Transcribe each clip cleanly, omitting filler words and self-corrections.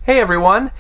Hey everyone!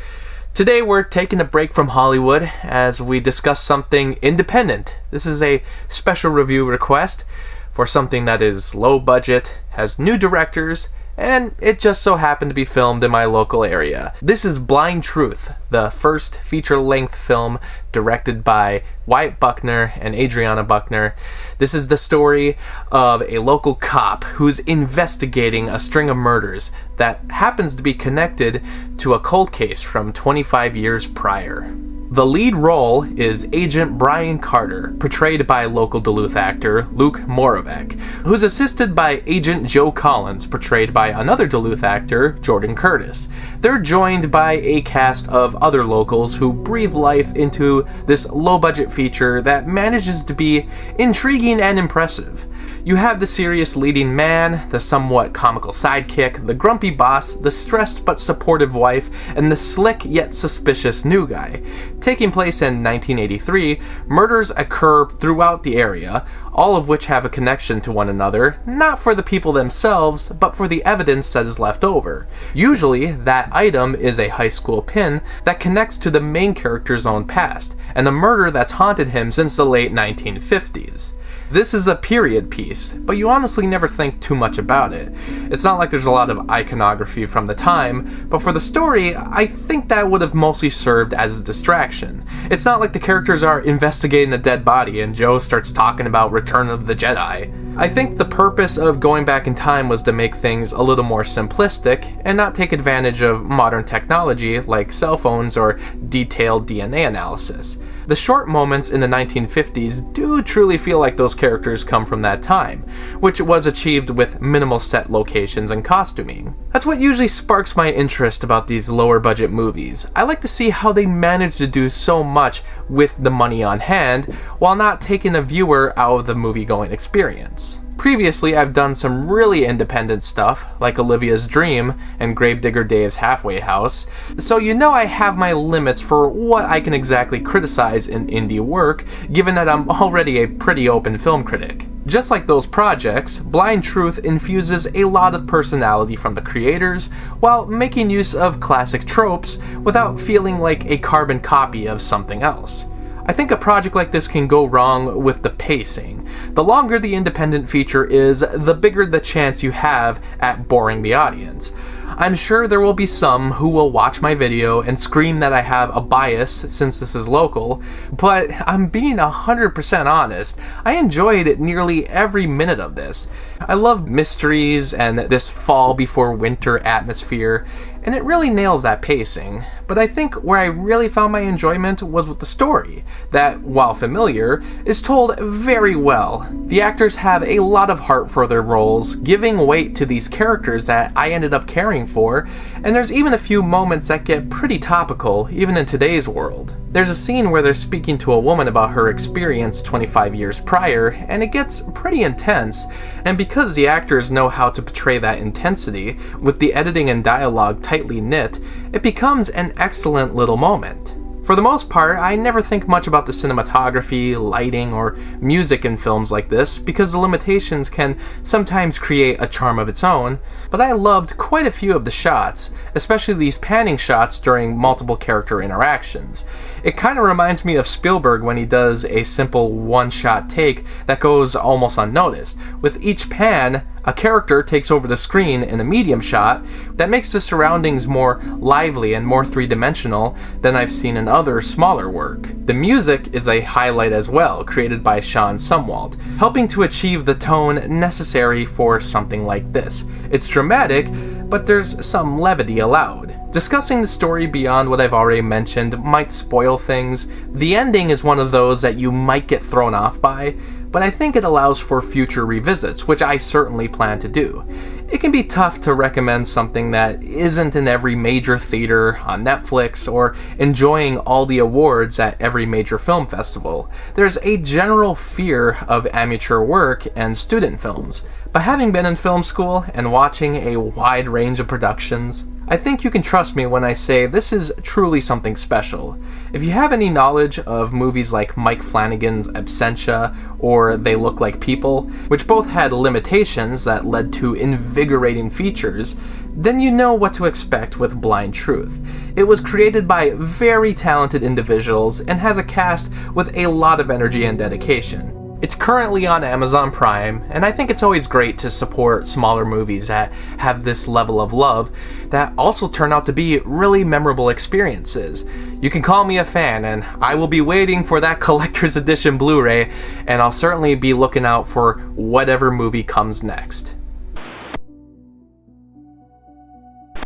Today we're taking a break from Hollywood as we discuss something independent. This is a special review request for something that is low budget, has new directors, and it just so happened to be filmed in my local area. This is Blind Truth, the first feature-length film directed by Wyatt Buckner and Adriana Buckner. This is the story of a local cop who's investigating a string of murders that happens to be connected to a cold case from 25 years prior. The lead role is Agent Brian Carter, portrayed by local Duluth actor Luke Moravec, who's assisted by Agent Joe Collins, portrayed by another Duluth actor, Jordan Curtis. They're joined by a cast of other locals who breathe life into this low-budget feature that manages to be intriguing and impressive. You have the serious leading man, the somewhat comical sidekick, the grumpy boss, the stressed but supportive wife, and the slick yet suspicious new guy. Taking place in 1983, murders occur throughout the area, all of which have a connection to one another, not for the people themselves, but for the evidence that is left over. Usually, that item is a high school pin that connects to the main character's own past, and the murder that's haunted him since the late 1950s. This is a period piece, but you honestly never think too much about it. It's not like there's a lot of iconography from the time, but for the story, I think that would have mostly served as a distraction. It's not like the characters are investigating a dead body and Joe starts talking about Return of the Jedi. I think the purpose of going back in time was to make things a little more simplistic and not take advantage of modern technology like cell phones or detailed DNA analysis. The short moments in the 1950s do truly feel like those characters come from that time, which was achieved with minimal set locations and costuming. That's what usually sparks my interest about these lower budget movies. I like to see how they manage to do so much with the money on hand while not taking the viewer out of the movie-going experience. Previously, I've done some really independent stuff, like Olivia's Dream and Gravedigger Dave's Halfway House, so you know I have my limits for what I can exactly criticize in indie work, given that I'm already a pretty open film critic. Just like those projects, Blind Truth infuses a lot of personality from the creators, while making use of classic tropes without feeling like a carbon copy of something else. I think a project like this can go wrong with the pacing. The longer the independent feature is, the bigger the chance you have at boring the audience. I'm sure there will be some who will watch my video and scream that I have a bias since this is local, but I'm being 100% honest. I enjoyed nearly every minute of this. I love mysteries and this fall before winter atmosphere, and it really nails that pacing. But I think where I really found my enjoyment was with the story, that, while familiar, is told very well. The actors have a lot of heart for their roles, giving weight to these characters that I ended up caring for, and there's even a few moments that get pretty topical, even in today's world. There's a scene where they're speaking to a woman about her experience 25 years prior, and it gets pretty intense, and because the actors know how to portray that intensity, with the editing and dialogue tightly knit, it becomes an excellent little moment. For the most part, I never think much about the cinematography, lighting, or music in films like this because the limitations can sometimes create a charm of its own, but I loved quite a few of the shots, especially these panning shots during multiple character interactions. It kind of reminds me of Spielberg when he does a simple one-shot take that goes almost unnoticed. With each pan, a character takes over the screen in a medium shot that makes the surroundings more lively and more three-dimensional than I've seen in other smaller work. The music is a highlight as well, created by Sean Sumwalt, helping to achieve the tone necessary for something like this. It's dramatic, but there's some levity allowed. Discussing the story beyond what I've already mentioned might spoil things. The ending is one of those that you might get thrown off by, but I think it allows for future revisits, which I certainly plan to do. It can be tough to recommend something that isn't in every major theater, on Netflix, or enjoying all the awards at every major film festival. There's a general fear of amateur work and student films, but having been in film school and watching a wide range of productions, I think you can trust me when I say this is truly something special. If you have any knowledge of movies like Mike Flanagan's Absentia or They Look Like People, which both had limitations that led to invigorating features, then you know what to expect with Blind Truth. It was created by very talented individuals and has a cast with a lot of energy and dedication. It's currently on Amazon Prime, and I think it's always great to support smaller movies that have this level of love that also turn out to be really memorable experiences. You can call me a fan, and I will be waiting for that collector's edition Blu-ray, and I'll certainly be looking out for whatever movie comes next.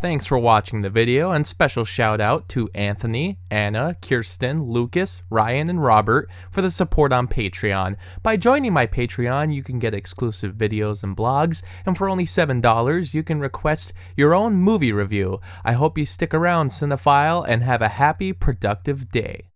Thanks for watching the video, and special shout out to Anthony, Anna, Kirsten, Lucas, Ryan, and Robert for the support on Patreon. By joining my Patreon, you can get exclusive videos and blogs, and for only $7, you can request your own movie review. I hope you stick around, cinephile, and have a happy, productive day.